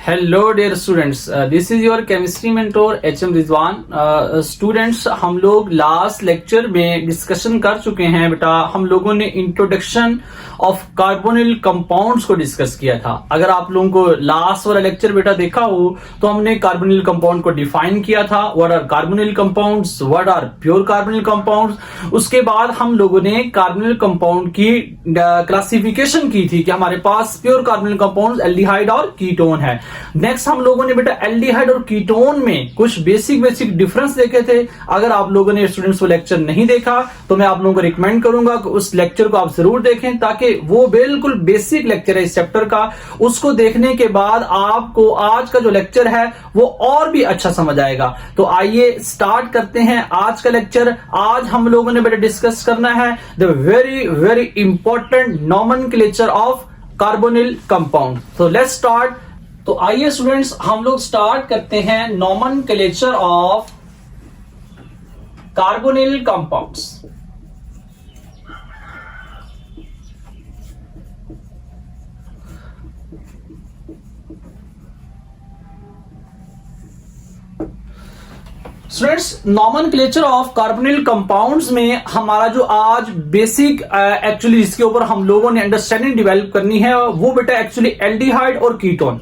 Hello dear students, this is your chemistry mentor HM Rizwan. Students, हम लोग last lecture में discussion कर चुके हैं बेटा। हम लोगों ने इंट्रोडक्शन ऑफ कार्बोनिल कंपाउंड्स को डिस्कस किया था। अगर आप लोगों को लास्ट वाला लेक्चर बेटा देखा हो तो हमने कार्बोनिल कंपाउंड को डिफाइन किया था। What are carbonyl compounds, what are pure carbonyl compounds. उसके बाद हम लोगों ने कार्बोनिल कंपाउंड की क्लासिफिकेशन की थी कि हमारे पास प्योर कार्बोनिल कंपाउंड्स एल्डिहाइड और कीटोन है। नेक्स्ट हम लोगों ने बेटा एल्डिहाइड और कीटोन में कुछ बेसिक डिफरेंस देखे थे। अगर आप लोगों ने स्टूडेंट्स वो लेक्चर नहीं देखा तो मैं आप लोगों को रिकमेंड करूंगा कि उस लेक्चर को आप जरूर देखें, ताकि वो बिल्कुल बेसिक लेक्चर है इस चैप्टर का। उसको देखने के बाद आपको आज का जो लेक्चर है वो और भी अच्छा समझ आएगा। तो आइए स्टार्ट करते हैं आज का लेक्चर। आज हम लोगों ने बेटा डिस्कस करना है the very important nomenclature of carbonyl compound. तो लेट्स स्टार्ट। तो आइए स्टूडेंट्स, हम लोग स्टार्ट करते हैं nomenclature of carbonyl compounds. Students, nomenclature of carbonyl compounds में हमारा जो आज बेसिक एक्चुअली इसके ऊपर हम लोगों ने अंडरस्टैंडिंग डेवलप करनी है वो बेटा एक्चुअली एल्डिहाइड और कीटोन,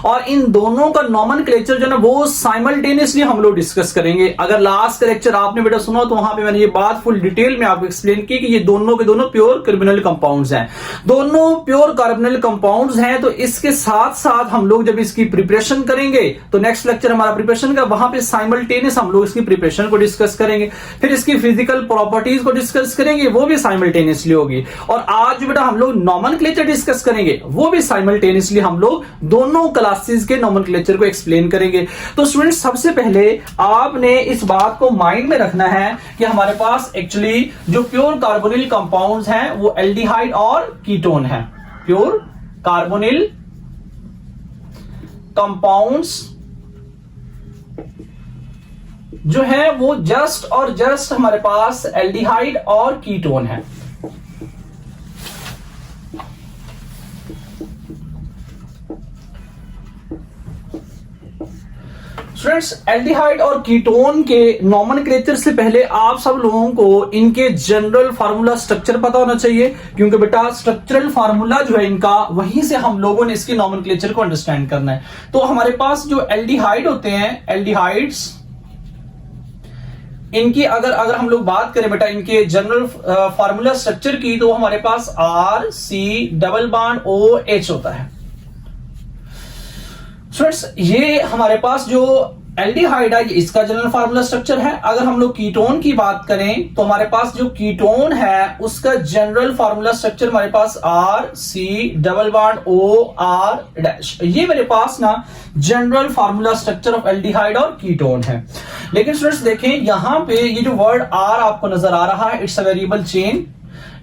और इन दोनों का नॉमेनक्लेचर जो है ना वो साइमल्टेनियसली हम लोग डिस्कस करेंगे। अगर लास्ट का लेक्चर आपने बेटा सुना तो वहां पे मैंने ये बात फुल डिटेल में आपको एक्सप्लेन की कि ये दोनों के दोनों प्योर कार्बोनिल कंपाउंड्स हैं। दोनों प्योर कार्बोनिल कंपाउंड्स हैं, तो इसके साथ साथ हम लोग जब इसकी प्रिपरेशन करेंगे तो नेक्स्ट लेक्चर हमारा प्रिपरेशन का, वहां पे साइमल्टेनियस हम लोग इसकी प्रिपरेशन को डिस्कस करेंगे। फिर इसकी फिजिकल प्रॉपर्टीज को डिस्कस करेंगे, वो भी साइमल्टेनियसली होगी। और आज बेटा हम लोग नॉमेनक्लेचर डिस्कस करेंगे, वो भी साइमल्टेनियसली हम लोग दोनों क्लासेस के नॉमेनक्लेचर को एक्सप्लेन करेंगे। तो स्टूडेंट्स, सबसे पहले आपने इस बात को माइंड में रखना है कि हमारे पास एक्चुअली जो प्योर कार्बोनिल कंपाउंड्स हैं वो एल्डिहाइड और कीटोन है। प्योर कार्बोनिल कंपाउंड्स जो है वो जस्ट और जस्ट हमारे पास एल्डिहाइड और कीटोन है। स्टूडेंट्स, एल्डिहाइड और कीटोन के नॉमेनक्लेचर से पहले आप सब लोगों को इनके जनरल फार्मूला स्ट्रक्चर पता होना चाहिए, क्योंकि बेटा स्ट्रक्चरल फार्मूला जो है इनका, वहीं से हम लोगों ने इसके नॉमेनक्लेचर को अंडरस्टैंड करना है। तो हमारे पास जो एल्डिहाइड होते हैं, एल्डिहाइड्स, इनकी अगर हम लोग बात करें बेटा इनके जनरल फार्मूला स्ट्रक्चर की, तो हमारे पास RC डबल बॉन्ड OH होता है। स्टूडेंट्स, ये हमारे पास जो एल्डिहाइड है इसका जनरल फार्मूला स्ट्रक्चर है। अगर हम लोग कीटोन की बात करें तो हमारे पास जो कीटोन है उसका जनरल फार्मूला स्ट्रक्चर हमारे पास RC डबल बॉन्ड OR-। ये मेरे पास ना general formula structure of aldehyde और कीटोन है। लेकिन स्टूडेंट्स देखें, यहां पे ये जो वर्ड R आपको नजर आ रहा है, इट्स अ वेरिएबल चेन।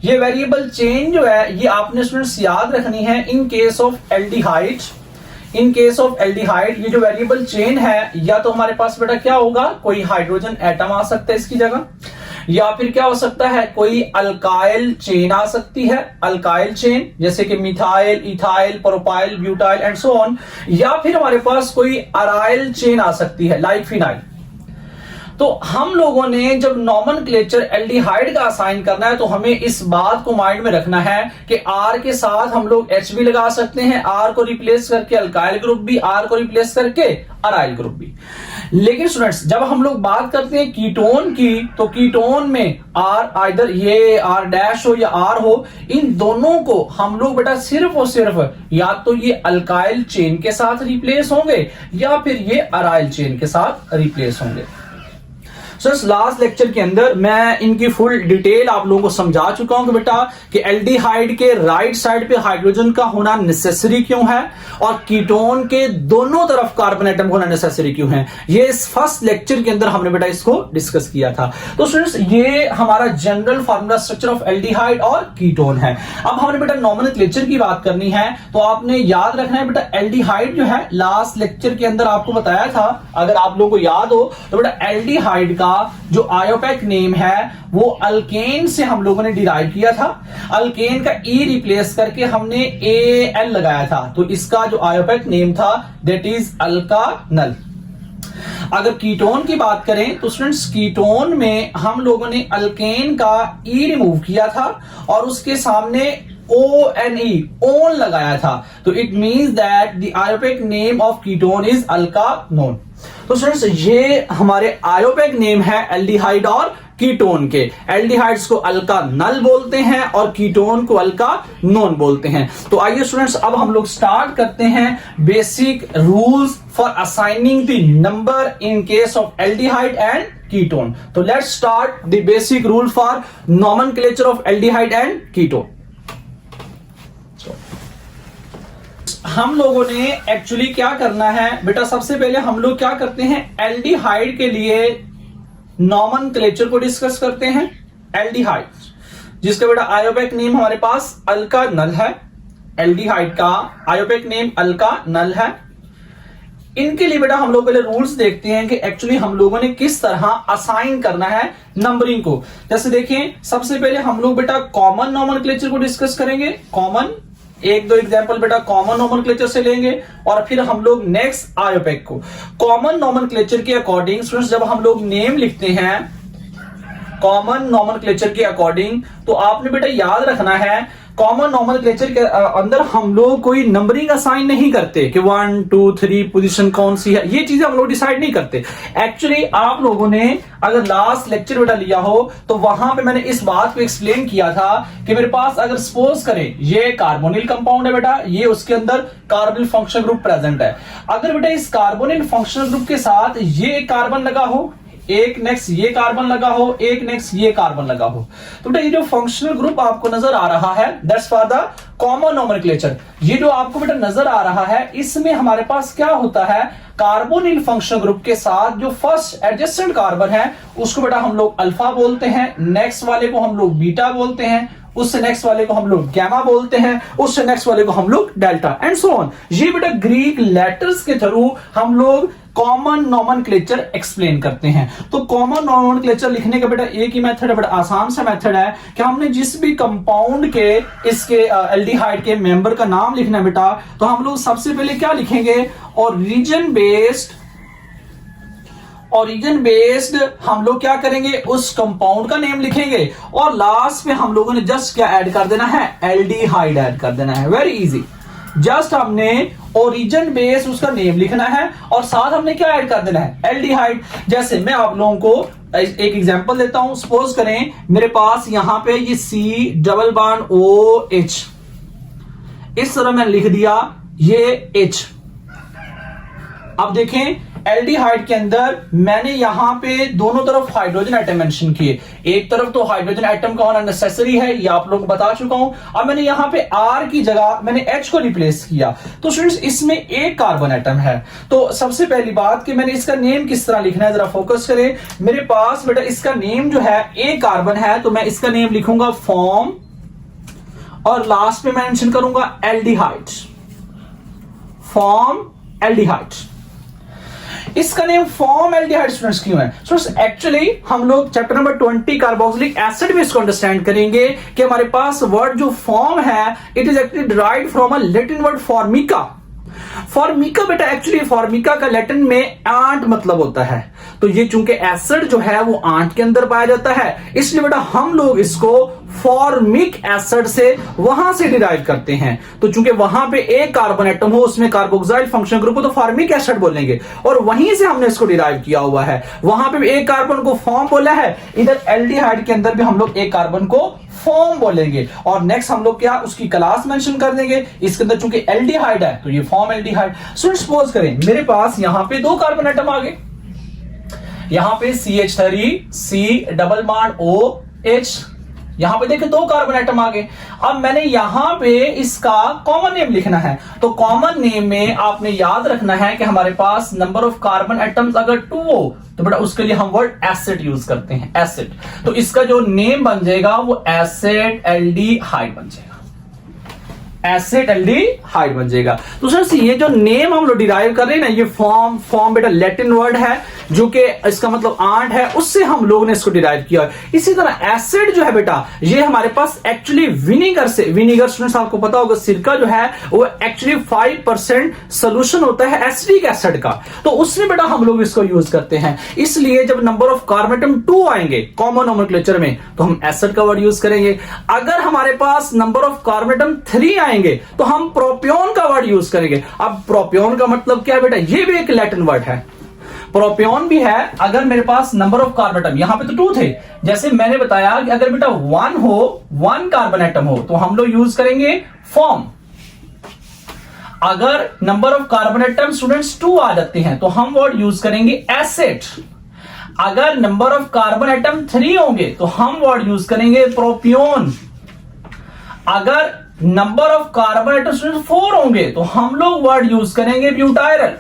ये वेरिएबल चेन जो है ये आपने स्टूडेंट्स याद रखनी है। इन case of aldehyde, in case of aldehyde ये जो वेरिएबल चेन है, या तो हमारे पास बेटा क्या होगा, कोई हाइड्रोजन एटम आ सकता है इसकी जगह, या फिर क्या हो सकता है, कोई अल्काइल चेन आ सकती है, अल्काइल चेन जैसे कि methyl, ethyl, propyl, butyl and so on, या फिर हमारे पास कोई अराइल चेन आ सकती है लाइक फिनाइल। तो हम लोगों ने जब नॉमेनक्लेचर एल्डिहाइड का असाइन करना है तो हमें इस बात को माइंड में रखना है कि R के साथ हम लोग H भी लगा सकते हैं, R को रिप्लेस करके अल्काइल ग्रुप भी, R को रिप्लेस करके अराइल ग्रुप भी। लेकिन स्टूडेंट्स, जब हम लोग बात करते हैं कीटोन की, तो कीटोन में R, आइदर ये R' हो या R हो, इन दोनों को हम लोग बेटा सिर्फ और सिर्फ या तो ये अल्काइल चेन के साथ रिप्लेस होंगे या फिर ये अराइल चेन के साथ रिप्लेस होंगे। लास्ट लेक्चर के अंदर मैं इनकी फुल डिटेल आप लोगों को समझा चुका हूं कि बेटा कि एल्डिहाइड के राइट साइड पे हाइड्रोजन का होना नेसेसरी क्यों है और कीटोन के दोनों तरफ कार्बन एटम होना नेसेसरी क्यों है। ये इस फर्स्ट लेक्चर के अंदर हमने बेटा इसको डिस्कस किया था। तो स्टूडेंट्स, ये हमारा general formula structure of aldehyde और कीटोन है। अब हमने बेटा नॉमेनक्लेचर की बात करनी है, तो आपने याद रखना है बेटा एल्डिहाइड जो है लास्ट लेक्चर के अंदर आपको बताया था, अगर आप लोगों को याद हो तो बेटा एल्डिहाइड का जो आयोपेक नेम है वो अल्केन से हम लोगों ने डिराइव किया था। अल्केन का ई रिप्लेस करके हमने एल लगाया था, तो इसका जो आयोपेक नेम था दैट इज अल्कानल। अगर कीटोन की बात करें तो स्टूडेंट्स कीटोन में हम लोगों ने अल्केन का ई रिमूव किया था और उसके सामने ONE ओन लगाया था, तो it means that the IUPAC name of ketone is alkanone. तो स्टूडेंट्स ये हमारे आयोपेक नेम है एल्डिहाइड और कीटोन के। एल्डिहाइड्स को अल्कानल बोलते हैं और कीटोन को अल्कानोन बोलते हैं। तो आइए स्टूडेंट्स अब हम लोग स्टार्ट करते हैं basic rules for assigning the number in case of aldehyde and ketone. तो let's start the basic rule for nomenclature of aldehyde and ketone. हम लोगों ने एक्चुअली क्या करना है बेटा, सबसे पहले हम लोग क्या करते हैं एल्डिहाइड के लिए नॉमेनक्लेचर को डिस्कस करते हैं। एल्डिहाइड जिसका बेटा आयोपेक नेम हमारे पास अल्कानल है, एल्डिहाइड का आयोपेक नेम अल्कानल है। इनके लिए बेटा हम लोग पहले रूल्स देखते हैं कि एक्चुअली हम लोगों ने किस तरह असाइन करना है नंबरिंग को। जैसे देखें सबसे पहले हम लोग बेटा कॉमन नॉमेनक्लेचर को डिस्कस करेंगे। कॉमन एक दो एग्जांपल बेटा कॉमन नॉमेनक्लेचर से लेंगे और फिर हम लोग नेक्स्ट आयोपेक को। कॉमन नॉमेनक्लेचर के अकॉर्डिंग स्टूडेंट्स जब हम लोग नेम लिखते हैं कॉमन नॉमेनक्लेचर के अकॉर्डिंग, तो आपने बेटा याद रखना है कॉमन नॉमेनक्लेचर के अंदर हम लोग कोई नंबरिंग असाइन नहीं करते कि 1 2 3 पोजीशन कौन सी है, ये चीजें हम लोग डिसाइड नहीं करते। एक्चुअली आप लोगों ने अगर लास्ट लेक्चर बेटा लिया हो तो वहां पे मैंने इस बात को एक्सप्लेन किया था कि मेरे पास अगर सपोज करें ये कार्बोनिल कंपाउंड है बेटा, ये उसके अंदर कार्बोनिल फंक्शनल ग्रुप प्रेजेंट है। अगर बेटा इस कार्बोनिल फंक्शनल ग्रुप के साथ ये कार्बन लगा हो, एक नेक्स्ट ये कार्बन लगा हो, एक नेक्स्ट ये कार्बन लगा हो, तो बेटा ये जो फंक्शनल ग्रुप आपको नजर आ रहा है that's for the common nomenclature. ये जो आपको बेटा नजर आ रहा है इसमें हमारे पास क्या होता है, कार्बोनिल फंक्शनल ग्रुप के साथ जो फर्स्ट एडजेसेंट कार्बन है उसको बेटा हम लोग अल्फा बोलते हैं, नेक्स्ट वाले को हम लोग बीटा बोलते हैं, उससे नेक्स्ट वाले को हम लोग गैमा बोलते हैं, उससे नेक्स्ट वाले को हम लोग डेल्टा एंड सो ऑन। ये बेटा ग्रीक लेटर्स के थ्रू हम लोग कॉमन नॉमेनक्लेचर एक्सप्लेन करते हैं। तो कॉमन नॉमेनक्लेचर लिखने का बेटा एक ही मेथड है, बड़ा आसान सा मेथड है कि हमने जिस भी कंपाउंड के इसके एल्डिहाइड के मेंबर का नाम लिखना है बेटा, तो हम लोग सबसे पहले क्या लिखेंगे ओरिजिन बेस्ड हम लोग क्या करेंगे उस कंपाउंड का नेम लिखेंगे और लास्ट में हम लोगों ने जस्ट क्या ऐड कर देना है, एल्डिहाइड ऐड कर देना है। वेरी इजी, जस्ट हमने ओरिजिन बेस उसका नेम लिखना है और साथ हमने क्या ऐड कर देना है, एल्डिहाइड। जैसे मैं आप लोगों को एक एग्जांपल देता हूं, सपोज करें मेरे पास यहां पे ये C डबल बॉन्ड OH, इस तरह मैंने लिख दिया ये H। अब देखें एल्डिहाइड के अंदर मैंने यहां पे दोनों तरफ हाइड्रोजन एटम मेंशन किए, एक तरफ तो हाइड्रोजन एटम का होना नेसेसरी है, ये आप लोगों को बता चुका हूं। अब मैंने यहां पे R की जगह मैंने H को रिप्लेस किया, तो स्टूडेंट्स इसमें एक कार्बन एटम है। तो सबसे पहली बात कि मैंने इसका नेम किस तरह लिखना है जरा फोकस करें। मेरे पास बेटा इसका नेम जो है एक कार्बन है, तो मैं इसका नेम लिखूंगा फॉर्म और लास्ट में मैं मेंशन करूंगा एल्डिहाइड, फॉर्म एल्डिहाइड। इसका नेम फॉर्म एल्डिहाइड स्टूडेंट्स क्यों है? स्टूडेंट्स एक्चुअली हम लोग चैप्टर नंबर 20 कार्बोक्सिलिक एसिड में इसको अंडरस्टैंड करेंगे कि हमारे पास वर्ड जो फॉर्म है it is actually derived from a Latin word Formica. Formica बेटा एक्चुअली फॉर्मिका का लैटिन में आंट मतलब होता है, तो ये चूंकि एसिड जो है वो आंट के अंदर पाया जाता है, इसलिए बेटा हम लोग इसको फॉर्मिक एसिड से वहां से डिराइव करते हैं। तो चूंकि वहां पे एक कार्बन एटम हो उसमें कार्बोक्सिल फंक्शनल ग्रुप हो तो फॉर्मिक एसिड बोलेंगे और वहीं से हमने इसको डिराइव किया हुआ है। वहां पे भी एक कार्बन को फॉर्म बोला है, इधर एल्डिहाइड के अंदर भी हम लोग एक कार्बन को फॉर्म बोलेंगे और नेक्स्ट हम लोग क्या उसकी क्लास मेंशन कर देंगे। इसके अंदर चूंकि एल्डिहाइड है तो ये फॉर्म एल्डिहाइड। सो सपोज करें मेरे पास यहां पे दो कार्बन एटम आ गए, यहां पे CH3 डबल बॉन्ड OH, यहां पे देखिए दो कार्बन एटम आ गए। अब मैंने यहां पे इसका कॉमन नेम लिखना है, तो कॉमन नेम में आपने याद रखना है कि हमारे पास नंबर ऑफ कार्बन एटम्स अगर 2 हो तो बेटा उसके लिए हम वर्ड एसिड यूज करते हैं, एसिड। तो इसका जो नेम बन जाएगा वो एसिड एल्डिहाइड बन जाएगा, एसिड एल्डिहाइड बन जाएगा। तो सर ये जो नेम हम लोग डिराइव कर रहे हैं ना, ये फॉर्म बेटा लैटिन वर्ड है जो कि इसका मतलब आंट है, उससे हम लोगों ने इसको डिराइव किया। इसी तरह एसिड जो है बेटा, ये हमारे पास एक्चुअली विनीगर से, विनीगर स्टूडेंट्स आपको पता होगा सिरका जो है वो एक्चुअली 5% सोल्यूशन होता है एसिडिक एसिड का, तो उसमें बेटा हम लोग इसको यूज करते हैं। इसलिए जब नंबर ऑफ कार्बन एटम 2 आएंगे कॉमन नोमेनक्लेचर में तो हम एसिड का वर्ड यूज करेंगे। अगर हमारे पास नंबर ऑफ कार्बन एटम 3 आएंगे तो हम प्रोपियोन का वर्ड यूज करेंगे। अब प्रोपियोन का मतलब क्या है बेटा, ये भी एक लैटिन वर्ड है, प्रोपियोन भी है। अगर मेरे पास नंबर ऑफ कार्बन एटम, यहां पे तो 2 थे, जैसे मैंने बताया कि अगर बेटा 1 हो, 1 कार्बन एटम हो तो हम लोग यूज करेंगे फॉर्म। अगर number of carbon atom students 2 आ जाते हैं तो हम वर्ड यूज करेंगे एसिड। अगर नंबर ऑफ कार्बन एटम 3 होंगे तो हम वर्ड यूज करेंगे प्रोपियोन। अगर नंबर ऑफ कार्बन एटम 4 होंगे तो हम लोग वर्ड यूज करेंगे ब्यूटायरल।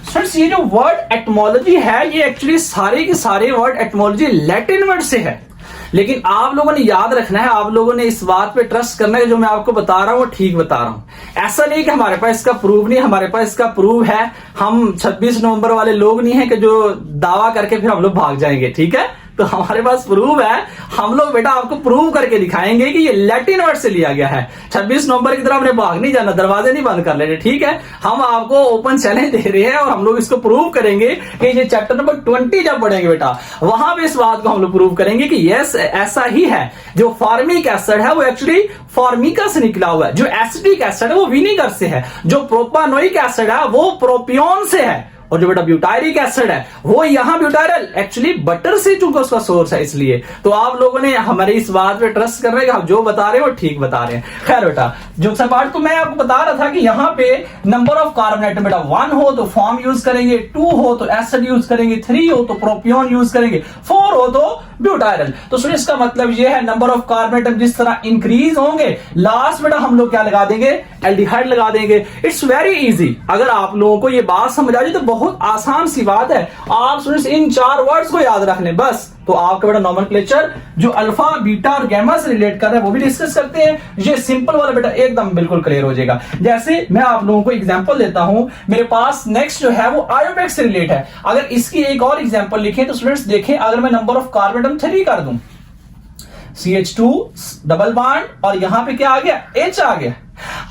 फ्रेंड्स, ये जो वर्ड एटमोलॉजी है ये एक्चुअली सारे के सारे वर्ड एटमोलॉजी लैटिन वर्ड से है, लेकिन आप लोगों ने याद रखना है, आप लोगों ने इस बात पे ट्रस्ट करना है, जो मैं आपको बता रहा हूं वो ठीक बता रहा हूं। ऐसा नहीं कि हमारे पास इसका प्रूफ नहीं, हमारे पास इसका प्रूफ है। हम 26 नवंबर वाले लोग नहीं है कि जो दावा करके फिर हम लोग भाग जाएंगे, ठीक है। तो हमारे पास प्रूफ है, हम लोग बेटा आपको प्रूव करके दिखाएंगे कि ये लैटिन वर्ड से लिया गया है। 26 नवंबर की तरह हमने भाग नहीं जाना, दरवाजे नहीं बंद कर लेने, ठीक है। हम आपको ओपन चैलेंज दे रहे हैं और हम लोग इसको प्रूव करेंगे कि ये चैप्टर नंबर 20 जब पढ़ेंगे बेटा, वहां पे इस बात को हम लोग प्रूव करेंगे कि यस ऐसा ही है। जो फॉर्मिक एसिड है वो एक्चुअली फॉर्मिका से निकला हुआ है, जो एसिडिक एसिड है वो विनीगर से है, जो प्रोपानोइक एसिड है वो प्रोपियोन से है, और जो बेटा ब्यूटायरिक एसिड है वो यहां ब्यूटायरल एक्चुअली बटर से चूंकि उसका सोर्स है, इसलिए। तो आप लोगों ने हमारी इस बात पे ट्रस्ट कर रहे हैं कि हम जो बता रहे हैं वो ठीक बता रहे हैं। खैर बेटा, जो पार्ट तो मैं आपको बता रहा था कि यहाँ पे नंबर ऑफ कार्बन एटम बेटा 1 हो तो फॉर्म यूज करेंगे, 2 हो तो एसिड यूज करेंगे, 3 हो तो प्रोपियोन यूज करेंगे, 4 हो तो ब्यूटायरल। तो सुनिए इसका मतलब ये है नंबर ऑफ कार्बन एटम जिस तरह इंक्रीज होंगे, लास्ट बेटा हम लोग क्या लगा देंगे, एल्डिहाइड लगा देंगे। It's very easy. अगर आप लोगों को ये बात समझ आ जाए तो बहुत आसान सी बात है, आप सुनिए इन 4 वर्ड्स को याद रख लें बस, तो आपका बेटा नोमेनक्लेचर जो अल्फा बीटा और गैमा से रिलेट कर रहा है वो भी डिस्कस करते हैं। ये सिंपल वाला बेटा एकदम बिल्कुल क्लियर हो जाएगा। जैसे मैं आप लोगों को एग्जांपल देता हूं, मेरे पास नेक्स्ट जो है वो आयोपेक से रिलेट है। अगर इसकी एक और एग्जांपल लिखें तो स्टूडेंट्स देखें, अगर मैं नंबर ऑफ कार्बन एटम 3 कर दूं, CH2 डबल बॉन्ड और यहां पे क्या आ गया, H आ गया।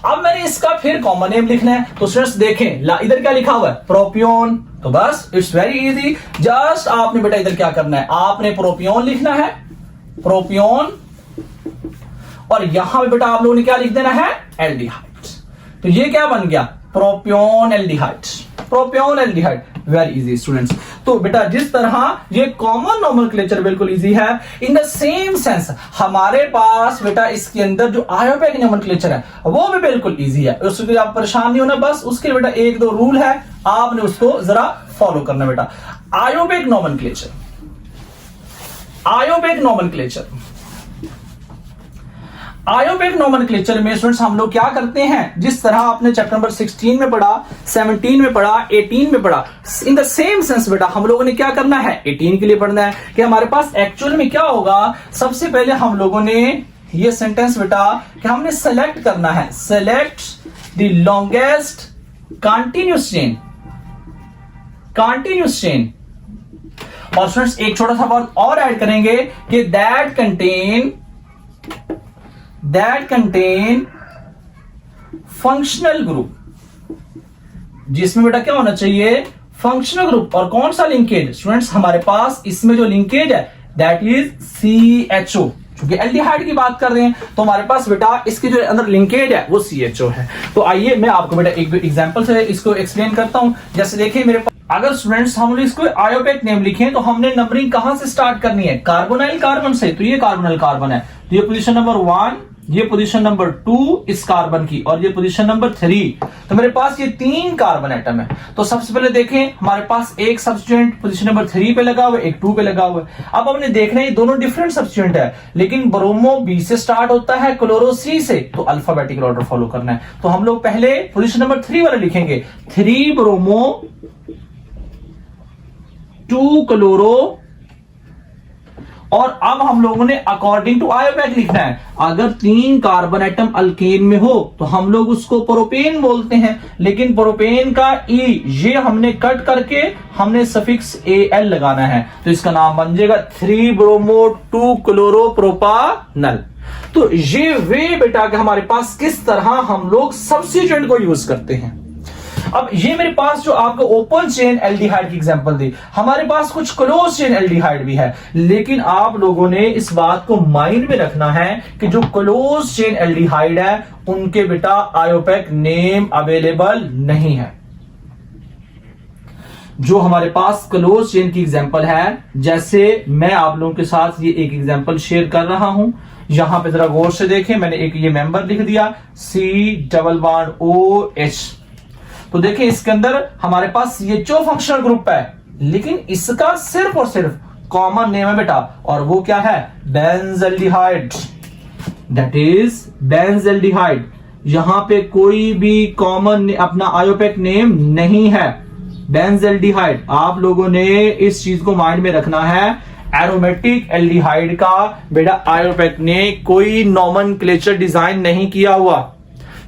अब मैंने इसका फिर कॉमन नेम लिखना है, तो स्टूडेंट्स देखें इधर क्या लिखा हुआ है, प्रोपियोन। तो बस इट्स वेरी इजी, जस्ट आपने बेटा इधर क्या करना है, आपने प्रोपियोन लिखना है, प्रोपियोन, और यहां पे बेटा आप लोगों ने क्या लिख देना है, एल्डिहाइड। तो ये क्या बन गया, propionaldehyde, propionaldehyde. Very easy students. तो बेटा जिस तरह ये कॉमन नोमेनक्लेचर बिल्कुल इजी है, इन द सेम सेंस हमारे पास बेटा इसके अंदर जो आयोपेक नोमेनक्लेचर है वो भी बिल्कुल इजी है, उसके आप परेशान नहीं होना, बस उसके बेटा 1-2 रूल है, आपने उसको जरा फॉलो करना बेटा। आयोपेक नोमेनक्लेचर, आयोपेक नोमेनक्लेचर, आयोपेक नोमेनक्लेचर में स्टूडेंट्स हम लोग क्या करते हैं, जिस तरह आपने चैप्टर नंबर 16 में पढ़ा, 17 में पढ़ा, 18 में पढ़ा, इन द सेम सेंस बेटा हम लोगों ने क्या करना है, 18 के लिए पढ़ना है कि हमारे पास एक्चुअल में क्या होगा। सबसे पहले हम लोगों ने ये सेंटेंस बेटा कि हमने सेलेक्ट करना है, select the longest continuous chain, continuous chain. और स्टूडेंट्स एक छोटा सा वर्ड और ऐड करेंगे कि दैट कंटेन फंक्शनल ग्रुप, जिसमें बेटा क्या होना चाहिए, फंक्शनल ग्रुप। और कौन सा लिंकेज स्टूडेंट्स, हमारे पास इसमें जो लिंकेज है दैट इज CHO, क्योंकि एल्डिहाइड की बात कर रहे हैं तो हमारे पास बेटा इसके जो अंदर लिंकेज है वो CHO है। तो आइए मैं आपको बेटा एक एग्जांपल से इसको एक्सप्लेन करता हूं। जैसे देखिए मेरे पास अगर स्टूडेंट्स हम इसको आयोपेक नेम लिखें तो हमने नंबरिंग कहां से स्टार्ट करनी है, कार्बोनाइल कार्बन से। तो ये कार्बोनाइल कार्बन है, तो ये पोजीशन नंबर 1, ये पोजीशन नंबर 2 इस कार्बन की, और ये पोजीशन नंबर 3। तो मेरे पास ये 3 कार्बन एटम है। तो सबसे पहले देखें हमारे पास एक सब्स्टिट्यूएंट पोजीशन नंबर 3 पे लगा हुआ है, एक 2 पे लगा हुआ है। अब हमने देखना है ये दोनों डिफरेंट सब्स्टिट्यूएंट है, लेकिन ब्रोमो B से स्टार्ट होता है, क्लोरो C से, तो अल्फाबेटिकल ऑर्डर फॉलो करना है। तो हम लोग पहले पोजीशन नंबर 3 वाला लिखेंगे, 3 ब्रोमो 2 क्लोरो और अब हम लोगों ने अकॉर्डिंग टू आयोपैक लिखना है। अगर 3 कार्बन एटम अल्केन में हो तो हम लोग उसको प्रोपेन बोलते हैं, लेकिन प्रोपेन का ई ये हमने कट करके हमने सफिक्स Al लगाना है, तो इसका नाम बन जाएगा 3 ब्रोमो 2 क्लोरोप्रोपानल। तो ये वे बेटा कि हमारे पास किस तरह हम लोग सब्स्टिट्यूएंट को यूज करते हैं। अब ये मेरे पास जो आपको ओपन चेन एल्डिहाइड की एग्जांपल दी, हमारे पास कुछ क्लोज चेन एल्डिहाइड भी है, लेकिन आप लोगों ने इस बात को माइंड में रखना है कि जो क्लोज चेन एल्डिहाइड है उनके बेटा आयोपैक नेम अवेलेबल नहीं है। जो हमारे पास क्लोज चेन की एग्जांपल है, जैसे मैं आप लोगों के साथ ये एक एग्जांपल शेयर कर रहा हूं, यहां पे जरा गौर से देखें, मैंने एक ये मेंबर लिख दिया C+OH। तो देखिए इसके अंदर हमारे पास CHO फंक्शनल ग्रुप है, लेकिन इसका सिर्फ और सिर्फ कॉमन नेम है बेटा, और वो क्या है? बेंजल्डिहाइड। That is benzaldehyde. यहां पे कोई भी कॉमन अपना आयोपैक नेम नहीं है, बेंजल्डिहाइड। आप लोगों ने इस चीज को माइंड में रखना है। एरोमेटिक एल्डिहाइड का बेटा आयोपैक ने कोई नॉमेनक्लेचर डिजाइन नहीं किया हुआ,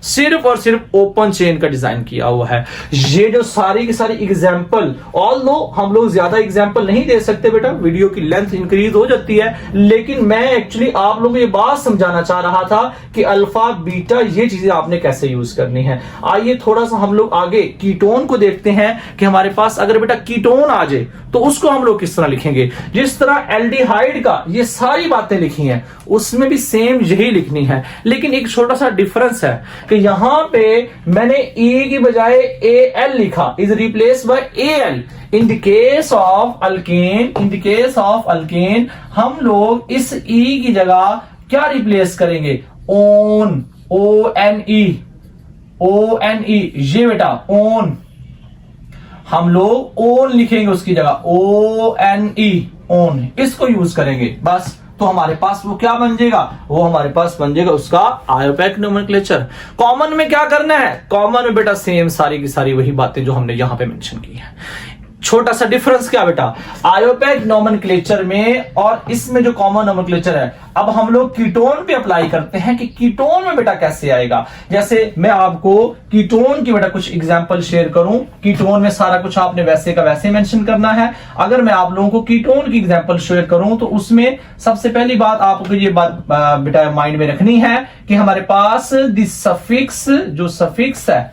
सिर्फ और सिर्फ ओपन चेन का डिजाइन किया हुआ है। ये जो सारी की सारी एग्जाम्पल, ऑल्दो हम लोग ज्यादा एग्जाम्पल नहीं दे सकते बेटा, वीडियो की लेंथ इंक्रीज हो जाती है, लेकिन मैं एक्चुअली आप लोगों को ये बात समझाना चाह रहा था कि अल्फा बीटा ये चीजें आपने कैसे यूज करनी है। आइए थोड़ा सा हम लोग आगे कीटोन को देखते हैं कि हमारे पास अगर बेटा कीटोन आ जाए तो उसको हम लोग किस तरह लिखेंगे। जिस तरह एल्डिहाइड का ये सारी बातें लिखी हैं उसमें भी सेम यही लिखनी है, लेकिन एक छोटा सा डिफरेंस है कि यहां पे मैंने E की बजाय Al लिखा, is replace by Al। In the case of alkane हम लोग इस E की जगह क्या रिप्लेस करेंगे? ओन, ONE, ये बेटा ओन, हम लोग ओन लिखेंगे उसकी जगह ONE, ओन, इसको यूज करेंगे बस। तो हमारे पास वो क्या बन जाएगा? वो हमारे पास बन जाएगा उसका आयोपैक नोमेनक्लेचर। कॉमन में क्या करना है? कॉमन में बेटा सेम सारी की सारी वही बातें जो हमने यहां पे मेंशन की है। छोटा सा डिफरेंस क्या बेटा, आयोपैक नोमेनक्लेचर में और इसमें जो कॉमन नोमेनक्लेचर है, अब हम लोग कीटोन पे अप्लाई करते हैं कि कीटोन में बेटा कैसे आएगा। जैसे मैं आपको कीटोन की बेटा कुछ एग्जांपल शेयर करूं, कीटोन में सारा कुछ आपने वैसे का वैसे मेंशन करना है। अगर मैं आप लोगों को कीटोन की एग्जांपल शेयर करूं तो उसमें सबसे पहली बात आपको ये बात बेटा माइंड में रखनी है कि हमारे पास द सफिक्स, जो सफिक्स है,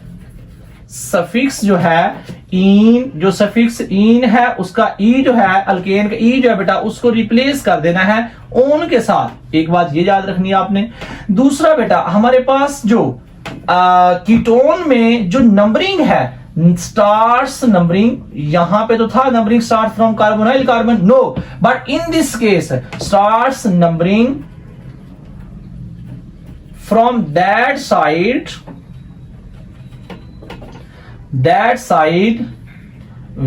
सफिक्स जो है इन, जो सफिक्स इन है उसका ई जो है, अल्केन का ई जो है बेटा उसको रिप्लेस कर देना है ओन के साथ। एक बात ये याद रखनी है आपने। दूसरा बेटा हमारे पास जो कीटोन में जो नंबरिंग है, स्टार्स नंबरिंग, यहां पे तो था numbering start from carbonyl carbon, no, but in this case starts numbering from that side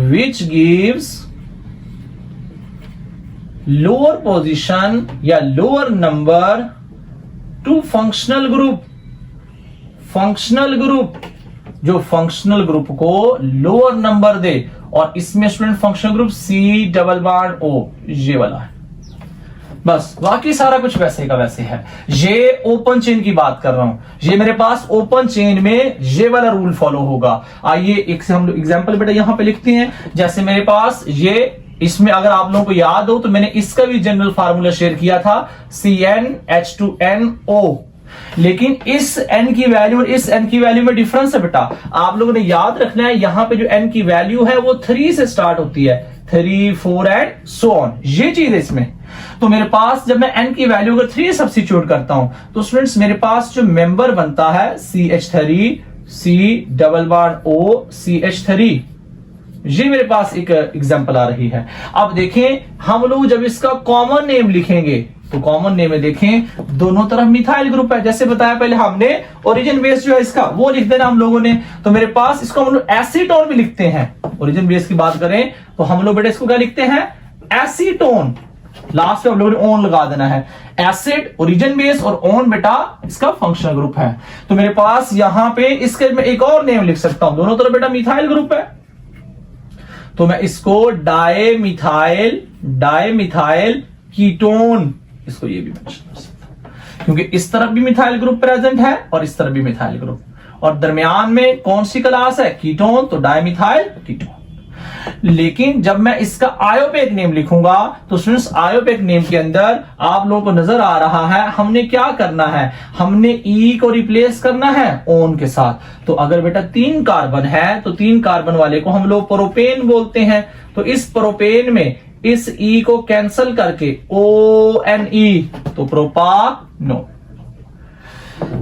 which gives lower position या lower number to functional group, जो फंक्शनल ग्रुप को लोअर नंबर दे, और इसमें स्टूडेंट फंक्शनल ग्रुप C+O ये वाला है बस। बाकी सारा कुछ वैसे का वैसे है। ये ओपन चेन की बात कर रहा हूं, ये मेरे पास ओपन चेन में ये वाला रूल फॉलो होगा। आइए एक से हम लोग एग्जांपल बेटा यहां पे लिखते हैं। जैसे मेरे पास ये, इसमें अगर आप लोगों को याद हो तो मैंने इसका भी जनरल फार्मूला शेयर किया था CnH2nO, लेकिन इस n की वैल्यू और इस n की वैल्यू में डिफरेंस है बेटा। आप लोगों ने याद रखना है, यहां पे जो n की वैल्यू है वो 3 से स्टार्ट होती है, 3, 4 एंड सो ऑन, ये चीज है इसमें। तो मेरे पास जब मैं n की वैल्यू अगर 3 सब्स्टिट्यूट करता हूं तो स्टूडेंट्स मेरे पास जो मेंबर बनता है CH3, C+O CH3, ये मेरे पास एक एग्जांपल आ रही है। अब देखें हम लोग जब इसका कॉमन नेम लिखेंगे तो कॉमन नेम में देखें दोनों तरफ मिथाइल ग्रुप है, जैसे बताया पहले हमने ओरिजिन बेस जो है इसका वो लिख देना हम लोगों ने। तो मेरे पास इसको हम लोग एसीटोन भी लिखते हैं। ओरिजिन बेस की बात करें तो हम लोग बेटा इसको क्या लिखते हैं? एसीटोन। लास्ट में हम लोगों ने ओन लगा देना है। एसिड, ओरिजिन बेस और ओन बेटा इसका फंक्शनल ग्रुप है। तो मेरे पास यहां पे इसके मैं एक और नेम लिख सकता हूं, दोनों तरफ बेटा मिथाइल ग्रुप है, तो मैं इसको डाई मिथाइल कीटोन, इसको ये भी मेंशन कर सकते हैं, क्योंकि इस तरफ भी मिथाइल ग्रुप प्रेजेंट है और इस तरफ भी मिथाइल ग्रुप, और दरमियान में कौन सी क्लास है, कीटोन, तो डायमिथाइल कीटोन। लेकिन जब मैं इसका आयोपेक नेम लिखूंगा तो स्टूडेंट्स आयोपेक नेम के अंदर आप लोगों को नजर आ रहा है हमने क्या करना है, हमने ई को रिप्लेस करना है ओन के साथ। तो अगर बेटा 3 कार्बन है तो 3 कार्बन वाले को हम लोग प्रोपेन बोलते हैं, तो इस प्रोपेन में इस ई को कैंसिल करके ONE, तो प्रोपानोन।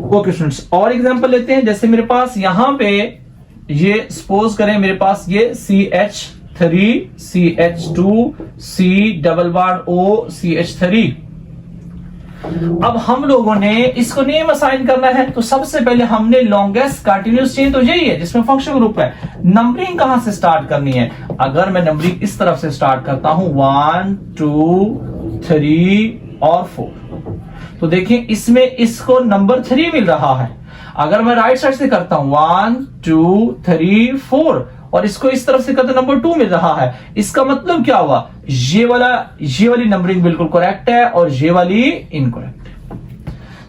ओके स्टूडेंट्स, और एग्जांपल लेते हैं। जैसे मेरे पास यहां पे ये सपोज करें मेरे पास ये CH3 CH2 C double bond O CH3। अब हम लोगों ने इसको नेम असाइन करना है, तो सबसे पहले हमने लॉन्गेस्ट कंटीन्यूअस चेन तो यही है जिसमें फंक्शन ग्रुप है। नंबरिंग कहां से स्टार्ट करनी है, अगर मैं नंबरिंग इस तरफ से स्टार्ट करता हूं 1 2 3 और 4, तो देखिए इसमें इसको नंबर 3 मिल रहा है। अगर मैं राइट साइड से करता हूं 1 2 3 4 और इसको इस तरफ से करते नंबर 2 मिल रहा है, इसका मतलब क्या हुआ, ये वाली नंबरिंग बिल्कुल करेक्ट है और ये वाली इनकरेक्ट है।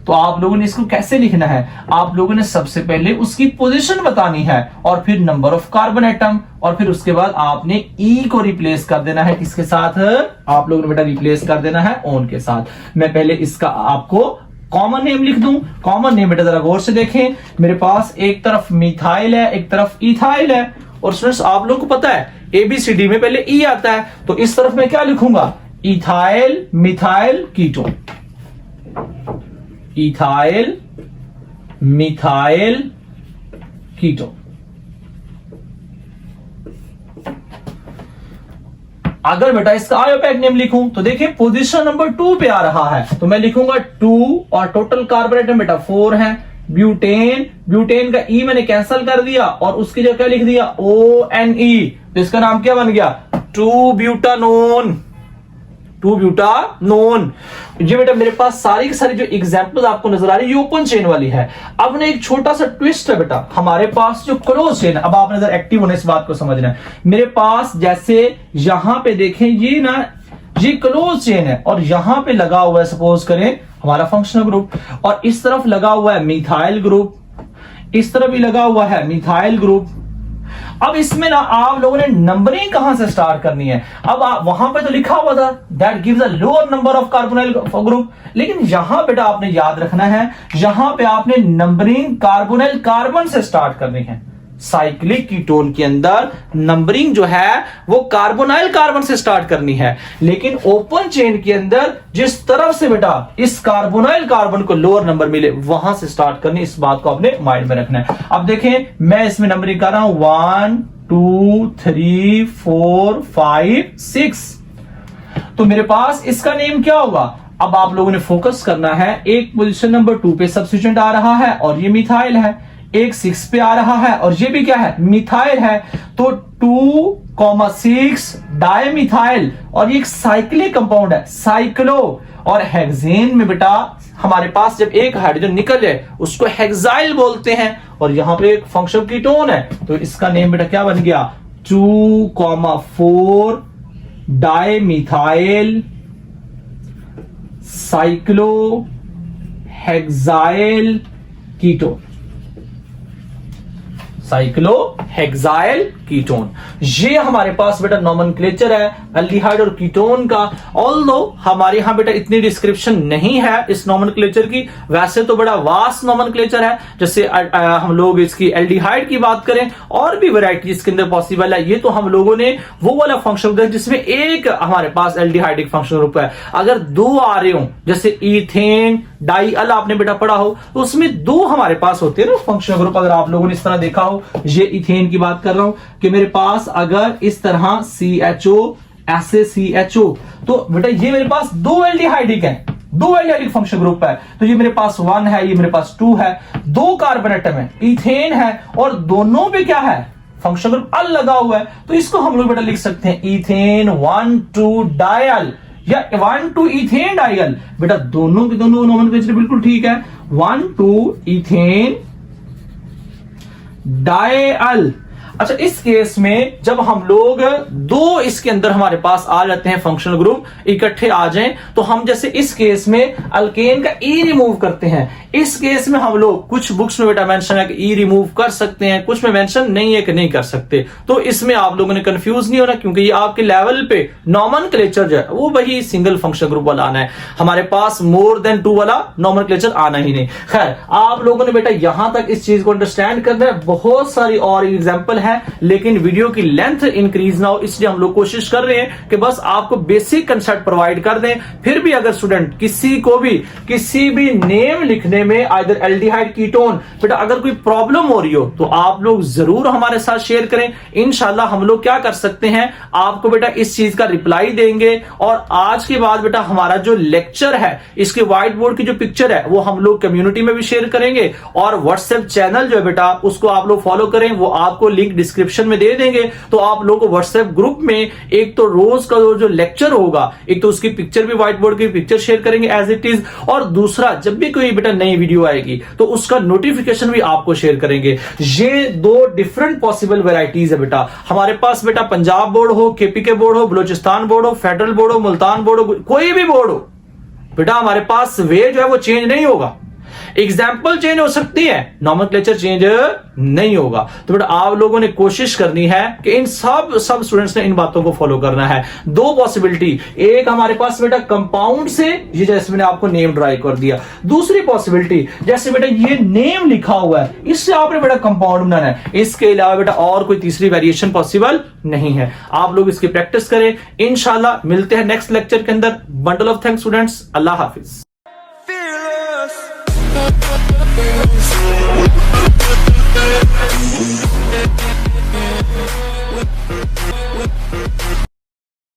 तो आप लोगों ने इसको कैसे लिखना है, आप लोगों ने सबसे पहले उसकी पोजीशन बतानी है और फिर नंबर ऑफ कार्बन एटम, और फिर उसके बाद आपने ई को रिप्लेस कर देना है किसके साथ, आप लोगों ने बेटा रिप्लेस कर देना है ओन के साथ। मैं पहले इसका आपको कॉमन नेम लिख दूं। कॉमन नेम बेटा जरा गौर से देखें, मेरे पास एक तरफ मिथाइल है एक तरफ इथाइल है, और स्टूडेंट्स आप लोगों को पता है ABCD में पहले ई आता है, तो इस तरफ मैं क्या लिखूंगा, ethyl methyl ketone, ethyl methyl ketone. अगर बेटा इसका आयोपेक नेम लिखूं तो देखिए पोजीशन नंबर 2 पे आ रहा है, तो मैं लिखूंगा 2 और टोटल कार्बन एटम बेटा 4 है। ब्यूटेन का ई मैंने कैंसिल कर दिया और उसकी जगह क्या लिख दिया ONE, तो इसका नाम क्या बन गया 2 ब्यूटानोन, 2 ब्यूटानोन। ये बेटा मेरे पास सारी की सारी जो एग्जांपल्स आपको नजर आ रही है ये ओपन चेन वाली है। अब ना एक छोटा सा ट्विस्ट है बेटा, हमारे पास जो क्लोज चेन है, अब आपने जरा एक्टिव होने इस बात को समझना है। मेरे पास जैसे यहां पे देखें ये ना ये क्लोज चेन है और यहां पे लगा हुआ है सपोज करें हमारा फंक्शनल ग्रुप, और इस तरफ लगा हुआ है मिथाइल ग्रुप, इस तरफ भी लगा हुआ है मिथाइल ग्रुप। अब इसमें ना आप लोगों ने नंबरिंग कहां से स्टार्ट करनी है, अब वहां पे तो लिखा हुआ था that gives a lower number of carbonyl group, लेकिन यहां बेटा आपने याद रखना है यहां पे आपने नंबरिंग कार्बोनाइल कार्बन से स्टार्ट करनी है। साइक्लिक कीटोन के अंदर नंबरिंग जो है वो कार्बोनाइल कार्बन से स्टार्ट करनी है, लेकिन ओपन चेन के अंदर जिस तरफ से बेटा इस कार्बोनाइल कार्बन को लोअर नंबर मिले वहां से स्टार्ट करनी, इस बात को आपने माइंड में रखना है। अब देखें मैं इसमें नंबरिंग कर रहा हूं 1 2 3 4 5 6, तो मेरे पास इसका नेम क्या होगा। अब आप लोगों ने फोकस करना है, एक पोजीशन नंबर 2 पे सब्स्टिट्यूएंट आ रहा है और ये मिथाइल है, एक 6 पे आ रहा है और ये भी क्या है मिथाइल है, तो 2,6 डायमिथाइल, और ये एक साइक्लिक कंपाउंड है साइक्लो, और हेक्सेन में बेटा हमारे पास जब एक हाइड्रोजन निकले उसको हेक्साइल बोलते हैं, और यहां पे एक फंक्शनल कीटोन है, तो इसका नेम बेटा क्या बन गया 2,4 dimethyl cyclo hexyl ketone, cyclohexyl ketone. ये हमारे पास बेटा नोमेनक्लेचर है एल्डिहाइड और कीटोन का। ऑल्दो हमारे यहां बेटा इतनी डिस्क्रिप्शन नहीं है इस नोमेनक्लेचर की, वैसे तो बड़ा वास्ट नोमेनक्लेचर है। जैसे हम लोग इसकी एल्डिहाइड की बात करें और भी वैरायटी इसके अंदर पॉसिबल है। ये तो हम लोगों ने वो वाला फंक्शन ग्रुप जिसमें एक हमारे पास एल्डिहाइड फंक्शन ग्रुप है, अगर 2 आ रहे हो जैसे इथेन डाइअल आपने बेटा पढ़ा हो तो उसमें 2 हमारे पास होते हैं ना फंक्शनल ग्रुप। अगर आप लोगों ने इस तरह देखा हो, ये इथेन की बात कर रहा हूं कि मेरे पास अगर इस तरह CHO ऐसे CHO, तो बेटा ये मेरे पास 2 एल्डिहाइडिक है, 2 एल्डिहाइडिक फंक्शन ग्रुप है, तो ये मेरे पास 1 है, ये मेरे पास 2 है, 2 कार्बन एटम है, इथेन है और दोनों पे क्या है फंक्शन ग्रुप अल लगा हुआ है, तो इसको हम लोग बेटा लिख सकते हैं इथेन 1,2 डायल या 1,2 इथेन डाइल। बेटा दोनों के दोनों नोमेनक्लेचर बिल्कुल ठीक है, 1,2 इथेन डाइल। अच्छा, इस केस में जब हम लोग दो इसके अंदर हमारे पास आ जाते हैं फंक्शनल ग्रुप इकट्ठे आ जाएं, तो हम जैसे इस केस में अल्केन का ई रिमूव करते हैं। इस केस में हम लोग कुछ बुक्स में बेटा मेंशन है कि ई रिमूव कर सकते हैं, कुछ में मेंशन नहीं है कि नहीं कर सकते। तो इसमें आप लोगों ने कंफ्यूज नहीं होना, क्योंकि ये आपके लेवल पे नॉमेनक्लेचर जो है वो वही सिंगल फंक्शनल ग्रुप वाला आना है। हमारे पास मोर देन 2 वाला नॉमेनक्लेचर आना ही नहीं। खैर, आप लोगों ने बेटा यहां तक इस चीज को अंडरस्टैंड करना है। बहुत सारी और एग्जांपल है, लेकिन वीडियो की लेंथ इंक्रीज ना हो, इसलिए हम लोग कोशिश कर रहे हैं कि बस आपको बेसिक कंसेप्ट प्रोवाइड कर दें। फिर भी अगर स्टूडेंट किसी को भी किसी भी नेम लिखने में आइदर एल्डिहाइड कीटोन बेटा अगर कोई प्रॉब्लम हो रही हो, तो आप लोग जरूर हमारे साथ शेयर करें। इंशाल्लाह हम लोग क्या कर सकते हैं, आपको बेटा इस चीज का रिप्लाई देंगे। और आज के बाद बेटा हमारा जो लेक्चर है, इसके व्हाइट बोर्ड की जो पिक्चर है वो हम लोग कम्युनिटी में भी शेयर करेंगे, और व्हाट्सएप चैनल जो है बेटा उसको आप लोग फॉलो करें, वो आपको लिंक डिस्क्रिप्शन में दे देंगे। तो आप लोगों को व्हाट्सएप ग्रुप में एक तो रोज का जो लेक्चर होगा, एक तो उसकी पिक्चर भी व्हाइट बोर्ड की पिक्चर शेयर करेंगे एज इट इज, और दूसरा जब भी कोई बेटा नई वीडियो आएगी तो उसका नोटिफिकेशन भी आपको शेयर करेंगे। ये दो डिफरेंट पॉसिबल वेराइटीज है बेटा हमारे पास। बेटा पंजाब बोर्ड हो, केपीके बोर्ड हो, बलूचिस्तान बोर्ड हो, फेडरल बोर्ड हो, मुल्तान बोर्ड हो, कोई भी बोर्ड हो बेटा, हमारे पास वे जो है वो चेंज नहीं होगा। एग्जाम्पल चेंज हो सकती है, नॉमेनक्लेचर चेंज नहीं होगा। तो बेटा आप लोगों ने कोशिश करनी है कि इन सब स्टूडेंट्स ने इन बातों को फॉलो करना है। दो पॉसिबिलिटी, एक हमारे पास बेटा कंपाउंड से, ये जैसे मैंने आपको नेम ड्राइव कर दिया। दूसरी पॉसिबिलिटी, जैसे बेटा ये नेम लिखा हुआ है, इससे आपने बेटा कंपाउंड बनाना है। इसके अलावा बेटा और कोई तीसरी वेरिएशन पॉसिबल नहीं है। आप लोग इसकी प्रैक्टिस करें। इंशाल्लाह मिलते हैं नेक्स्ट लेक्चर के अंदर। Bundle of thanks students, Allah Hafiz.